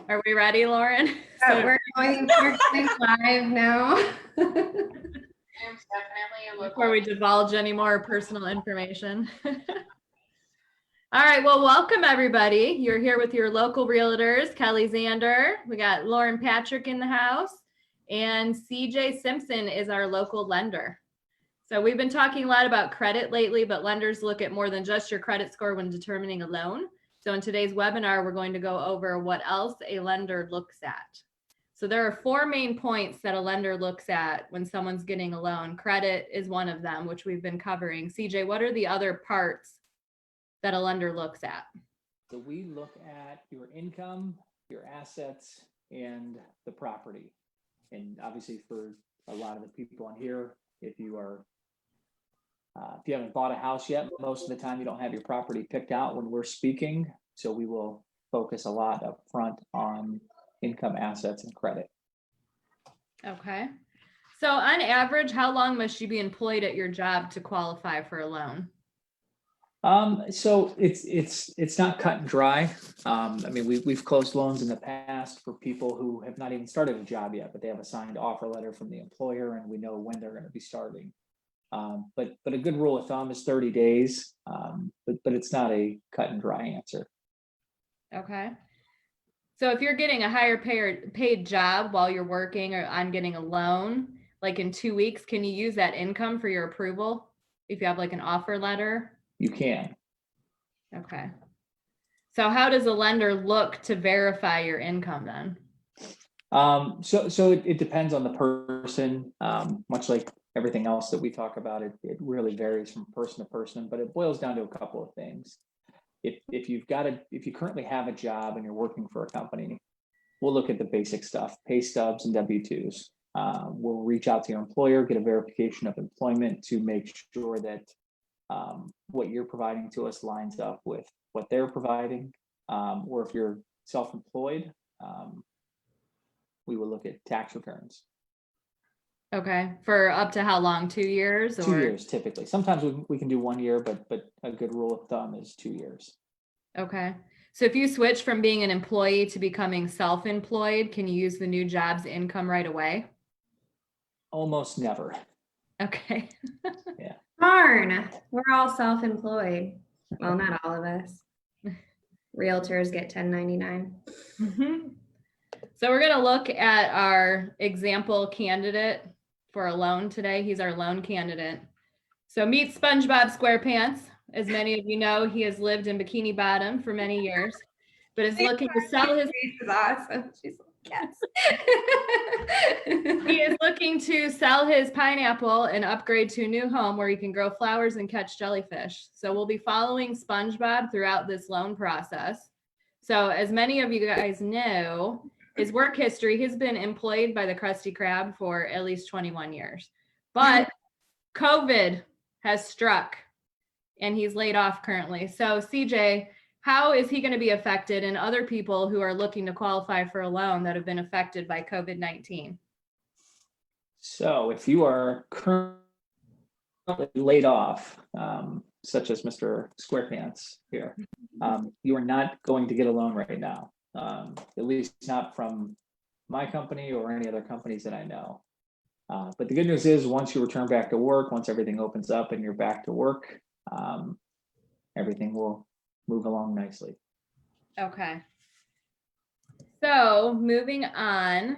Are we ready, Lauren? We're going live now. Before we divulge any more personal information. All right, well, welcome everybody. You're here with your local realtors, Kelly Zander. We got Lauren Patrick in the house, and CJ Simpson is our local lender. So we've been talking a lot about credit lately, but lenders look at more than just your credit score when determining a loan. So in today's webinar, we're going to go over what else a lender looks at. So there are 4 main points that a lender looks at when someone's getting a loan. Credit is one of them, which we've been covering. CJ, what are the other parts that a lender looks at? So we look at your income, your assets, and the property. And obviously for a lot of the people on here, if you haven't bought a house yet, most of the time you don't have your property picked out when we're speaking. So we will focus a lot up front on income, assets, and credit. Okay. So on average, how long must you be employed at your job to qualify for a loan? So it's not cut and dry. I mean, we've closed loans in the past for people who have not even started a job yet, but they have a signed offer letter from the employer and we know when they're going to be starting. But a good rule of thumb is 30 days, but it's not a cut and dry answer. Okay. So if you're getting a higher paid job while you're working or on getting a loan, like in 2 weeks, can you use that income for your approval if you have like an offer letter? You can. Okay. So how does a lender look to verify your income then? So it depends on the person, much like everything else that we talk about. It really varies from person to person, but it boils down to a couple of things. If you currently have a job and you're working for a company, we'll look at the basic stuff, pay stubs and W-2s. We'll reach out to your employer, get a verification of employment to make sure that what you're providing to us lines up with what they're providing. Or if you're self-employed, we will look at tax returns. Okay. For up to how long? 2 years? 2 years typically. Sometimes we can do 1 year, but a good rule of thumb is 2 years. Okay. So if you switch from being an employee to becoming self-employed, can you use the new job's income right away? Almost never. Okay. Yeah. Darn, we're all self-employed. Well, not all of us. Realtors get 1099. Mm-hmm. So we're going to look at our example candidate for a loan today. He's our loan candidate. So meet SpongeBob SquarePants. As many of you know, he has lived in Bikini Bottom for many years, but is looking to sell his. Is awesome. She's like, yes. He is looking to sell his pineapple and upgrade to a new home where he can grow flowers and catch jellyfish. So we'll be following SpongeBob throughout this loan process. So as many of you guys know, his work history, he's been employed by the Krusty Krab for at least 21 years. But COVID has struck and he's laid off currently. So CJ, how is he going to be affected and other people who are looking to qualify for a loan that have been affected by COVID-19? So if you are currently laid off, such as Mr. SquarePants here, you are not going to get a loan right now, at least not from my company or any other companies that I know. But the good news is once you return back to work, once everything opens up and you're back to work, everything will move along nicely. Okay. So moving on,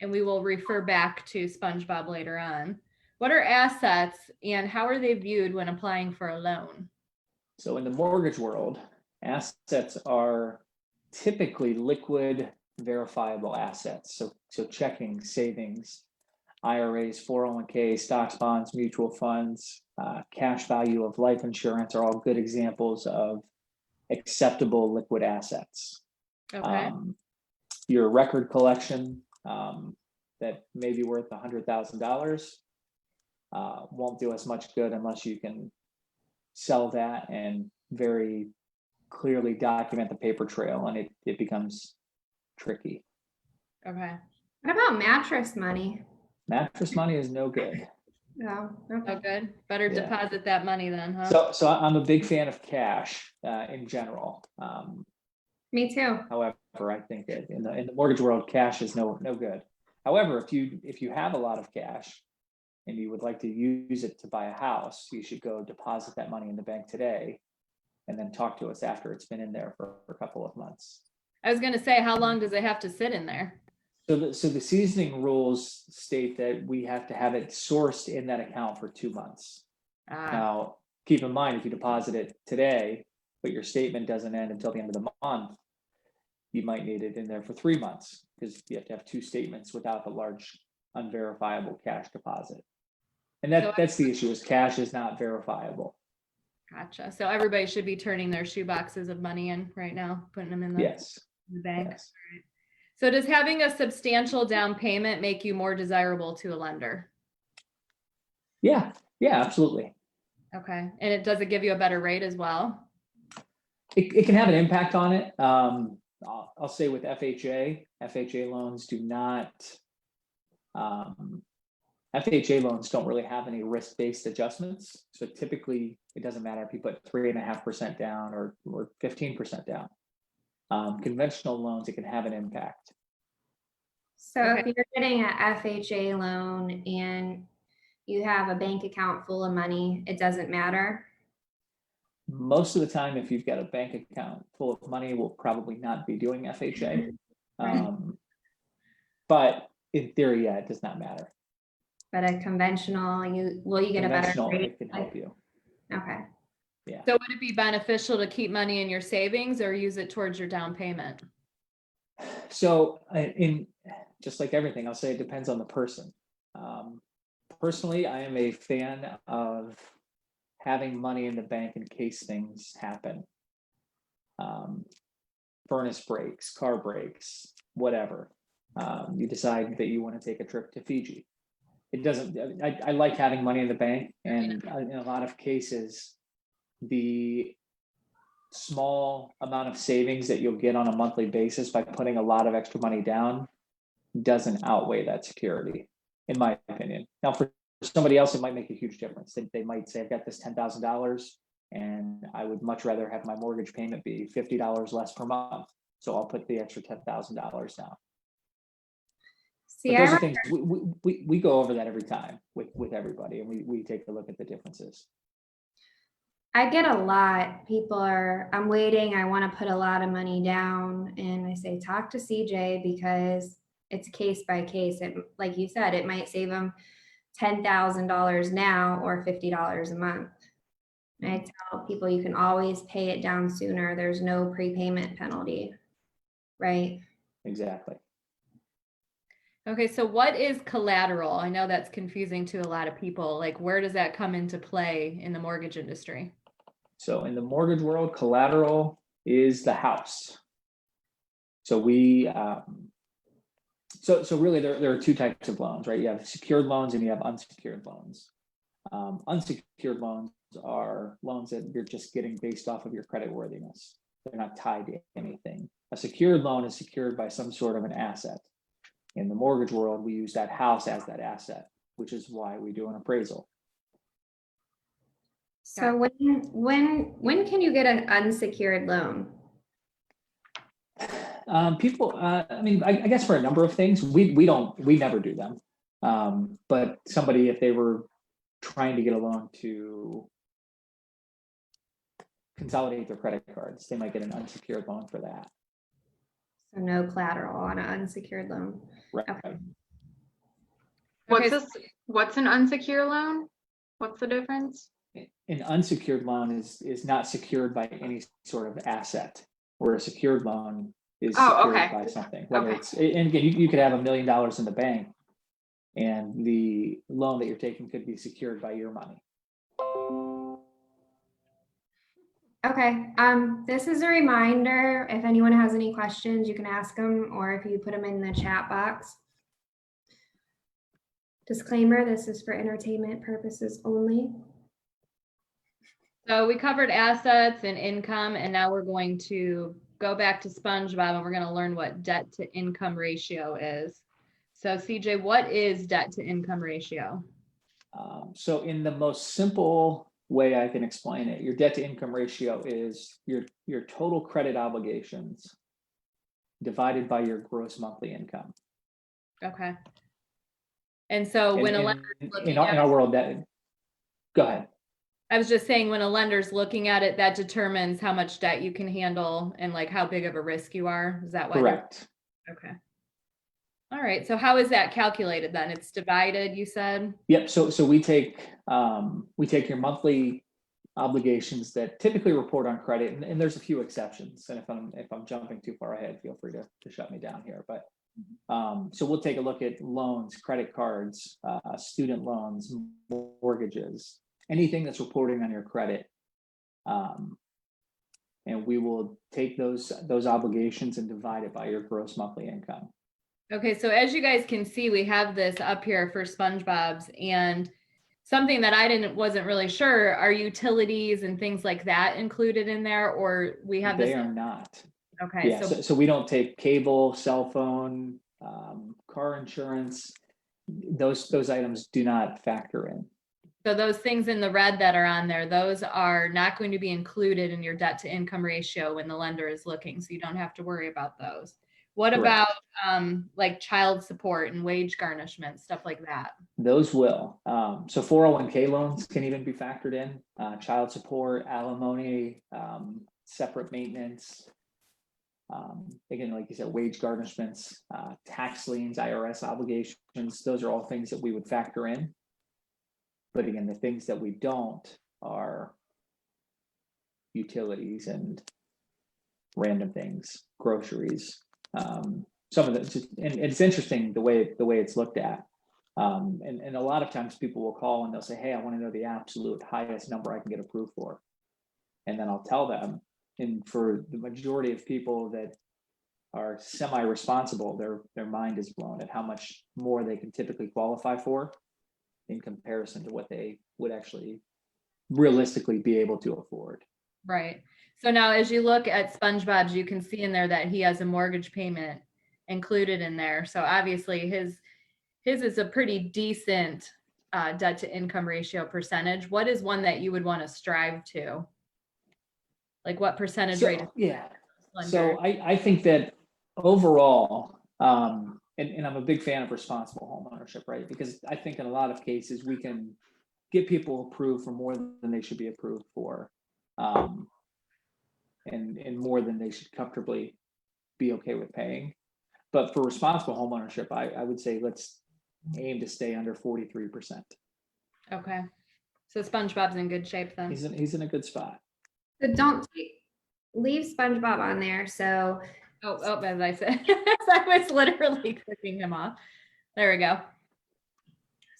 and we will refer back to SpongeBob later on. What are assets and how are they viewed when applying for a loan? So in the mortgage world, assets are typically liquid, verifiable assets. So checking, savings, IRAs, 401k, stocks, bonds, mutual funds, cash value of life insurance are all good examples of acceptable liquid assets. Okay. Your record collection that may be worth $100,000 won't do us much good unless you can sell that and very clearly document the paper trail, and it becomes tricky. Okay. What about mattress money? Mattress money is no good. No. Oh, good. Better Yeah. deposit that money then, huh? So I'm a big fan of cash in general. Me too. However, I think that in the mortgage world, cash is no good. However, if you have a lot of cash and you would like to use it to buy a house, you should go deposit that money in the bank today and then talk to us after it's been in there for a couple of months. I was gonna say, how long does it have to sit in there? So the seasoning rules state that we have to have it sourced in that account for 2 months. Ah, Now, keep in mind, if you deposit it today, but your statement doesn't end until the end of the month, you might need it in there for 3 months because you have to have 2 statements without the large unverifiable cash deposit. And that's the issue, is cash is not verifiable. gotcha. So everybody should be turning their shoe boxes of money in right now, putting them in the Yes. bank. Yes. So does having a substantial down payment make you more desirable to a lender? Yeah, absolutely. Okay, and does it give you a better rate as well? It can have an impact on it. I'll say with FHA loans do not, FHA loans don't really have any risk-based adjustments. So typically it doesn't matter if you put 3.5% down or 15% down. Conventional loans, it can have an impact. So Okay. if you're getting a FHA loan and you have a bank account full of money, it doesn't matter. Most of the time, if you've got a bank account full of money, we'll probably not be doing FHA. Right. But in theory, yeah, it does not matter. But a conventional, you get a better Conventional, rate? it can help you. Okay. So would it be beneficial to keep money in your savings or use it towards your down payment? So in just like everything, I'll say it depends on the person. Personally, I am a fan of having money in the bank in case things happen. Furnace breaks, car breaks, whatever. You decide that you want to take a trip to Fiji. It doesn't, I like having money in the bank, and in a lot of cases, the small amount of savings that you'll get on a monthly basis by putting a lot of extra money down doesn't outweigh that security, in my opinion. Now, for somebody else, it might make a huge difference. They might say, I've got this $10,000 and I would much rather have my mortgage payment be $50 less per month. So I'll put the extra $10,000 down. See, But those I are things we go over that every time with everybody, and we take a look at the differences. get a lot. People are, I'm waiting, I want to put a lot of money down. And I say, talk to CJ because it's case by case. It, like you said, it might save them $10,000 now or $50 a month. And I tell people you can always pay it down sooner. There's no prepayment penalty, right? Exactly. Okay, so what is collateral? I know that's confusing to a lot of people. Like, where does that come into play in the mortgage industry? So in the mortgage world, collateral is the house. So we, so really there are 2 types of loans, right? You have secured loans and you have unsecured loans. Unsecured loans are loans that you're just getting based off of your credit worthiness. They're not tied to anything. A secured loan is secured by some sort of an asset. In the mortgage world, we use that house as that asset, which is why we do an appraisal. So when can you get an unsecured loan? People, I mean, I guess for a number of things, we never do them. But somebody, if they were trying to get a loan to consolidate their credit cards, they might get an unsecured loan for that. So no collateral on an unsecured loan. Right. Okay. What's an unsecured loan? What's the difference? An unsecured loan is not secured by any sort of asset, where a secured loan is secured by something. Whether it's, and again, you could have $1 million in the bank, and the loan that you're taking could be secured by your money. Okay, this is a reminder. If anyone has any questions, you can ask them, or if you put them in the chat box. Disclaimer, this is for entertainment purposes only. So we covered assets and income, and now we're going to go back to SpongeBob and we're going to learn what debt to income ratio is. So CJ, what is debt to income ratio? So in the most simple way I can explain it, your debt to income ratio is your total credit obligations divided by your gross monthly income. Okay. And so when a And lender is in looking our, at in our world, that, go ahead. I was just saying, when a lender's looking at it, that determines how much debt you can handle and like how big of a risk you are. Is that why? Correct. Okay. All right. So how is that calculated then? It's divided, you said? Yep. So we take your monthly obligations that typically report on credit, and there's a few exceptions. And if I'm jumping too far ahead, feel free to shut me down here. But so we'll take a look at loans, credit cards, student loans, mortgages, anything that's reporting on your credit. And we will take those obligations and divide it by your gross monthly income. Okay. So as you guys can see, we have this up here for SpongeBob's, and something that I wasn't really sure, are utilities and things like that included in there, or we have They this? are not. Okay. Yeah, So so we don't take cable, cell phone, car insurance. Those items do not factor in. So those things in the red that are on there, those are not going to be included in your debt to income ratio when the lender is looking. So you don't have to worry about those. What Correct. about like child support and wage garnishment, stuff like that? Those will. So 401k loans can even be factored in. Child support, alimony, separate maintenance. Again, like you said, wage garnishments, tax liens, IRS obligations. Those are all things that we would factor in. But again, the things that we don't are utilities and random things, groceries. Some of the, and it's interesting the way it's looked at. And a lot of times people will call and they'll say, hey, I want to know the absolute highest number I can get approved for. And then I'll tell them, and for the majority of people that are semi-responsible, their mind is blown at how much more they can typically qualify for in comparison to what they would actually realistically be able to afford. Right. So now as you look at SpongeBob's, you can see in there that he has a mortgage payment included in there. So obviously his is a pretty decent debt to income ratio percentage. What is one that you would want to strive to? Like what percentage rate? Yeah. Lender? So I think that overall, and I'm a big fan of responsible home ownership, right? Because I think in a lot of cases we can get people approved for more than they should be approved for, and more than they should comfortably be okay with paying. But for responsible home ownership, I would say let's aim to stay under 43%. Okay. So SpongeBob's in good shape then. He's in a good spot. So don't leave SpongeBob on there. So Oh, as I said, I was literally clicking him off. There we go.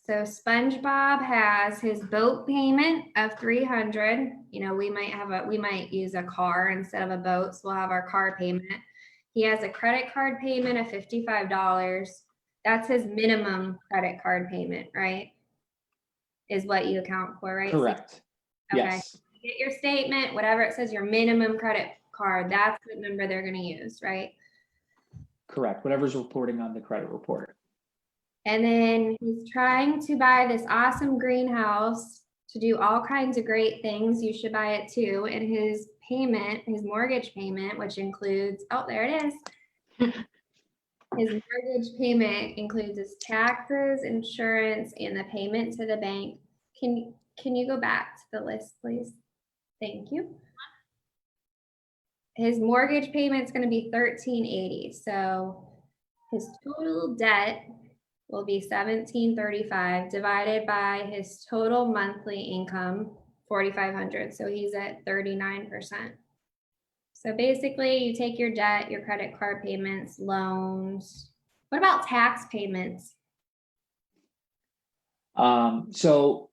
So SpongeBob has his boat payment of $300. You know, we might use a car instead of a boat, so we'll have our car payment. He has a credit card payment of $55. That's his minimum credit card payment, right? Is what you account for, right? Correct. Okay. Yes. Get your statement, whatever it says, your minimum credit card, that's the number they're going to use, right? Correct. Whatever's reporting on the credit report. And then he's trying to buy this awesome greenhouse to do all kinds of great things. You should buy it too. And his payment, his mortgage payment, which includes, oh, there it is. His mortgage payment includes his taxes, insurance, and the payment to the bank. Can you go back to the list, please? Thank you. His mortgage payment is going to be $1,380. So his total debt will be $1,735 divided by his total monthly income, $4,500. So he's at 39%. So basically you take your debt, your credit card payments, loans. What about tax payments? So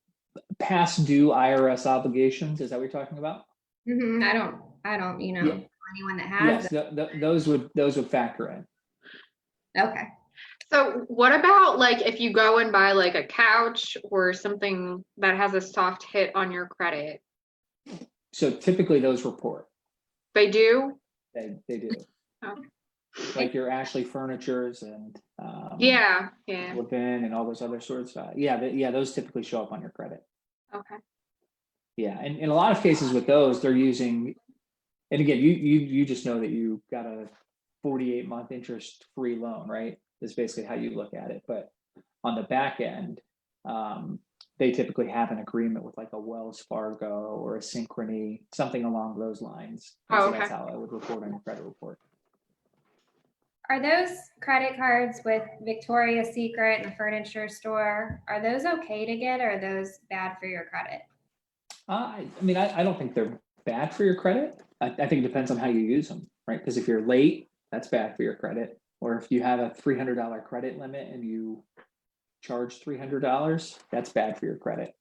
past due IRS obligations, is that what you're talking about? I don't, Yeah. anyone that has Yes, those would factor in. Okay. So what about like if you go and buy like a couch or something that has a soft hit on your credit? So typically those report. They do? They do. Oh. Like your Ashley Furnitures and Yeah. Levin and all those other sorts. Those typically show up on your credit. Okay. Yeah, and in a lot of cases with those, they're using, and again, you just know that you gotta 48-month interest-free loan, right? Is basically how you look at it. But on the back end, they typically have an agreement with like a Wells Fargo or a Synchrony, something along those lines. And Oh, so that's okay. how I would report on your credit report. Are those credit cards with Victoria's Secret and the furniture store, are those okay to get, or are those bad for your credit? I mean, I don't think they're bad for your credit. I think it depends on how you use them, right? Because if you're late, that's bad for your credit. Or if you have a $300 credit limit and you charge $300, that's bad for your credit.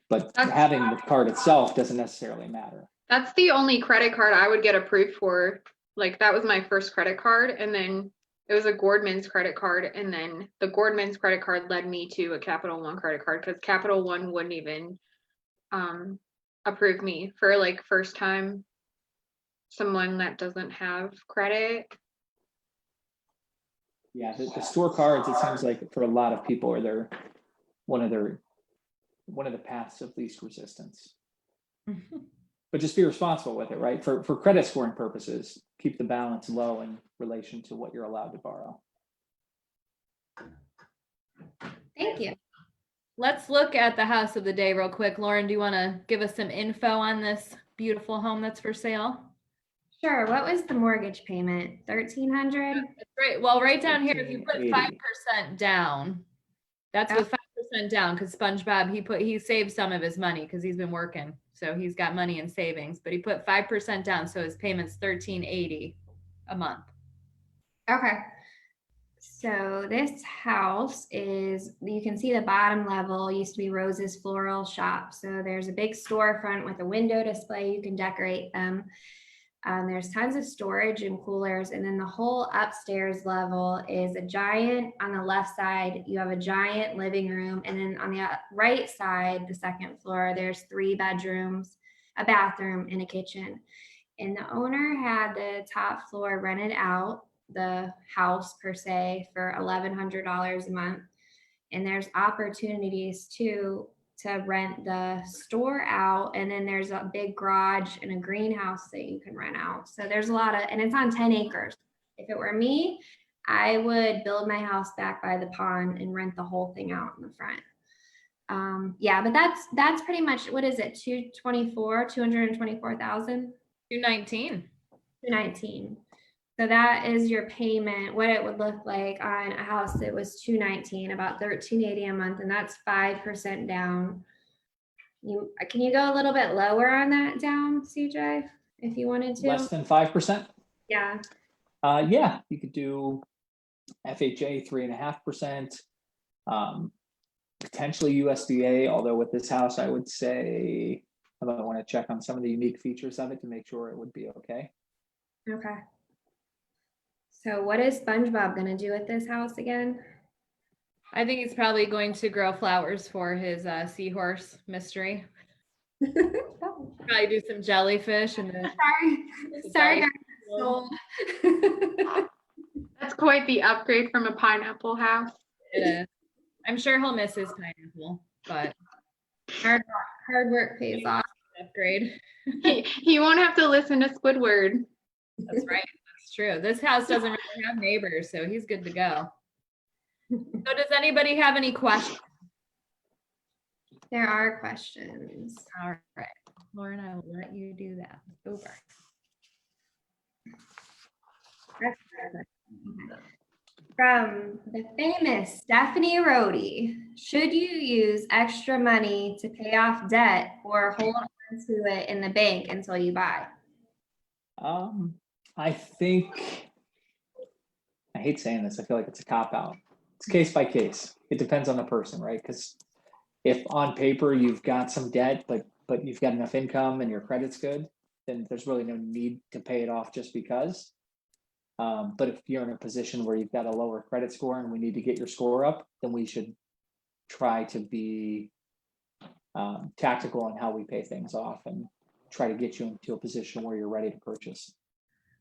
But having the card itself doesn't necessarily matter. That's the only credit card I would get approved for. Like that was my first credit card, and then it was a Gordman's credit card, and then the Gordman's credit card led me to a Capital One credit card because Capital One wouldn't even approve me for like first time someone that doesn't have credit. Yeah, the store cards, it seems like for a lot of people are one of the paths of least resistance. But just be responsible with it, right? For credit scoring purposes, keep the balance low in relation to what you're allowed to borrow. Thank you. Let's look at the house of the day real quick. Lauren, do you want to give us some info on this beautiful home that's for sale? Sure. What was the mortgage payment? 1,300? That's great. Well, right down here, if you put 1380. 5% down, that's with 5% down, because SpongeBob, he saved some of his money because he's been working. So he's got money in savings, but he put 5% down. So his payment's $1,380 a month. Okay. So this house is, you can see the bottom level used to be Rose's Floral Shop. So there's a big storefront with a window display. You can decorate them. There's tons of storage and coolers. And then the whole upstairs level is a giant, on the left side, you have a giant living room. And then on the right side, the second floor, there's 3 bedrooms, a bathroom, and a kitchen. And the owner had the top floor rented out, the house per se, for $1,100 a month. And there's opportunities to rent the store out, and then there's a big garage and a greenhouse that you can rent out. So there's a lot of, and it's on 10 acres. If it were me, I would build my house back by the pond and rent the whole thing out in the front. Yeah, but that's pretty much, what is it, 224,000? 219. 219. So that is your payment, what it would look like on a house that was 219, about 1,380 a month, and that's 5% down. Can you go a little bit lower on that down, CJ, if you wanted to? Less than 5%? Yeah. Yeah, you could do FHA 3.5%, potentially USDA, although with this house, I would say I might want to check on some of the unique features of it to make sure it would be okay. Okay. So what is SpongeBob going to do with this house again? I think he's probably going to grow flowers for his seahorse mystery. Probably do some jellyfish and then Sorry, guys. Sold. That's quite the upgrade from a pineapple house. It is. I'm sure he'll miss his pineapple, but Hard work pays off. upgrade. He won't have to listen to Squidward. That's right. That's true. This house doesn't really have neighbors, so he's good to go. So does anybody have any questions? There are questions. All right. Lauren, I will let you do that. Over. From the famous Stephanie Rohde, should you use extra money to pay off debt or hold on to it in the bank until you buy? I think, I hate saying this, I feel like it's a cop-out. It's case by case. It depends on the person, right? Because if on paper you've got some debt, but you've got enough income and your credit's good, then there's really no need to pay it off just because. But if you're in a position where you've got a lower credit score and we need to get your score up, then we should try to be tactical on how we pay things off and try to get you into a position where you're ready to purchase.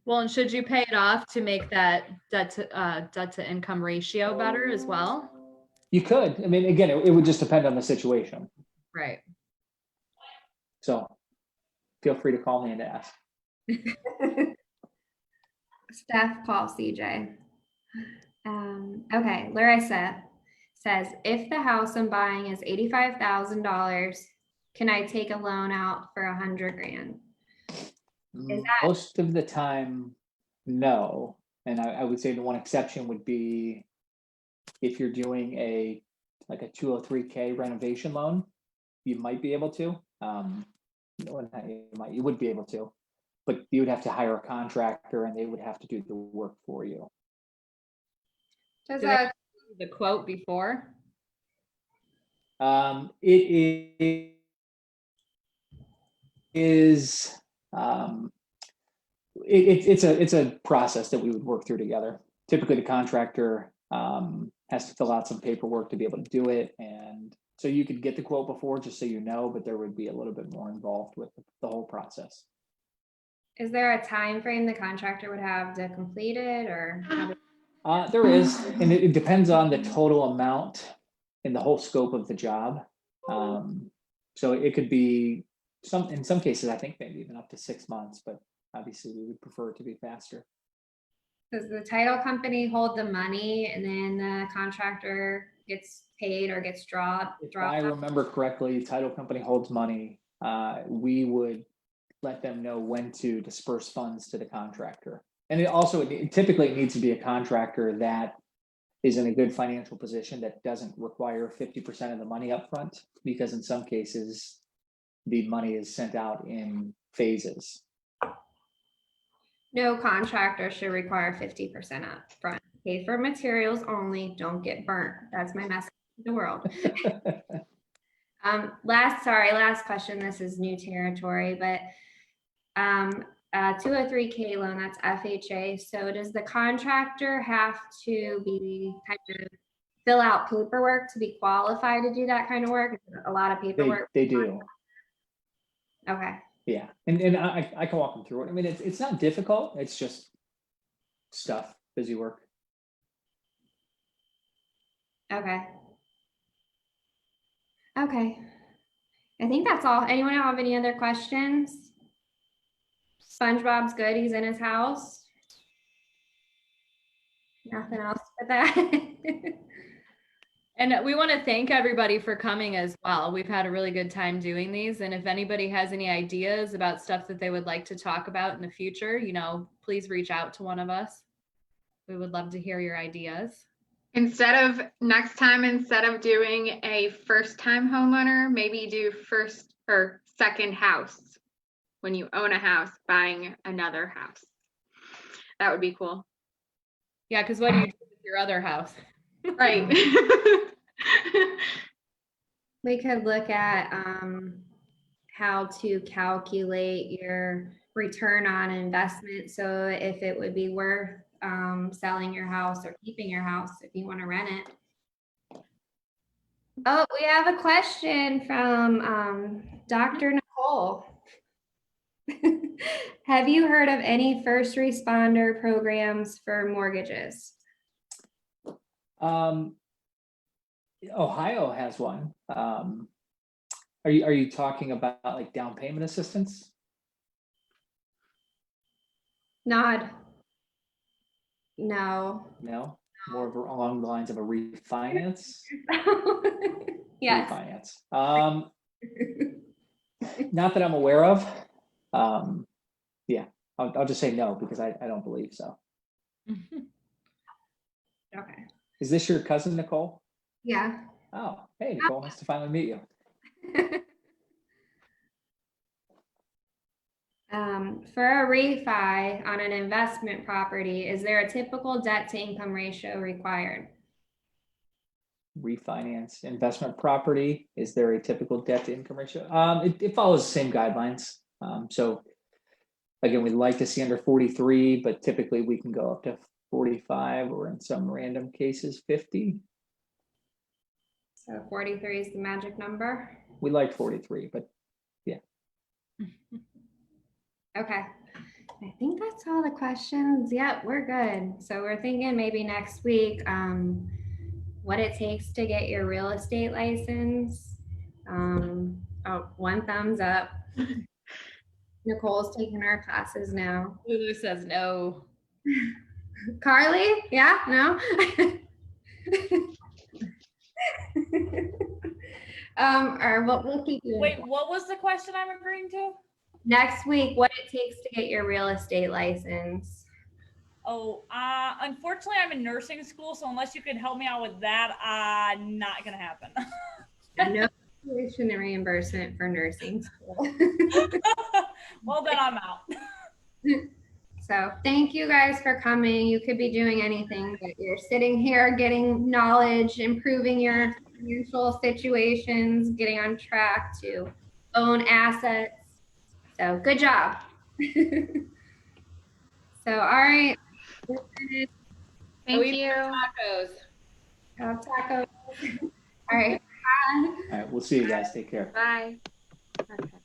Well, and should you pay it off to make that debt to income ratio better as well? You could. I mean, again, it would just depend on the situation. Right. So feel free to call me and ask. Steph, call CJ. Okay, Larissa says, if the house I'm buying is $85,000, can I take a loan out for $100,000? Most of the time, no. And I would say the one exception would be if you're doing like a 203K renovation loan, you might be able to. You would be able to, but you would have to hire a contractor and they would have to do the work for you. Does Do they the quote before? It is it's a process that we would work through together. Typically, the contractor has to fill out some paperwork to be able to do it, and so you could get the quote before, just so you know, but there would be a little bit more involved with the whole process. Is there a time frame the contractor would have to complete it, or? There is, and it depends on the total amount and the whole scope of the job. So it could be in some cases, I think maybe even up to 6 months, but obviously we would prefer it to be faster. Does the title company hold the money and then the contractor gets paid or gets dropped? If I remember correctly, title company holds money. We would let them know when to disperse funds to the contractor. And it typically needs to be a contractor that is in a good financial position that doesn't require 50% of the money up front, because in some cases, the money is sent out in phases. No contractor should require 50% up front. Pay for materials only, don't get burnt. That's my message to the world. Last question. This is new territory, but 203K loan, that's FHA. So does the contractor have to be kind of fill out paperwork to be qualified to do that kind of work? A lot of paperwork. They do. Okay. Yeah, and I can walk them through it. I mean, it's not difficult. It's just stuff, busy work. Okay. Okay. I think that's all. Anyone have any other questions? SpongeBob's good. He's in his house. Nothing else but that. And we want to thank everybody for coming as well. We've had a really good time doing these. And if anybody has any ideas about stuff that they would like to talk about in the future, please reach out to one of us. We would love to hear your ideas. Next time, instead of doing a first-time homeowner, maybe do first or second house. When you own a house, buying another house. That would be cool. Yeah, because what do you do with your other house? Right. We could look at how to calculate your return on investment. So if it would be worth selling your house or keeping your house if you want to rent it. Oh, we have a question from Dr. Nicole. Have you heard of any first responder programs for mortgages? Ohio has one. Are you talking about like down payment assistance? Nod. No. No, more along the lines of a refinance. Yes. Refinance. Not that I'm aware of. Yeah, I'll just say no because I don't believe so. Okay. Is this your cousin Nicole? Yeah. Oh, hey Nicole, nice to finally meet you. For a refi on an investment property, is there a typical debt to income ratio required? Refinance investment property, is there a typical debt to income ratio? It follows the same guidelines. So again, we'd like to see under 43, but typically we can go up to 45 or in some random cases 50. So 43 is the magic number. We like 43, but yeah. Okay. I think that's all the questions. Yeah, we're good. So we're thinking maybe next week, what it takes to get your real estate license. Oh, one thumbs up. Nicole's taking our classes now. Lulu says no. Carly? Yeah? No? Or we'll keep you. Wait, what was the question I'm agreeing to? Next week, what it takes to get your real estate license. Oh, unfortunately, I'm in nursing school, so unless you could help me out with that, not gonna happen. No tuition and reimbursement for nursing school. Well, then I'm out. So thank you guys for coming. You could be doing anything, but you're sitting here getting knowledge, improving your financial situations, getting on track to own assets. So good job. So, all right. Thank you. Tacos. Tacos. All right. Bye. All right, we'll see you guys. Take care. Bye. Okay.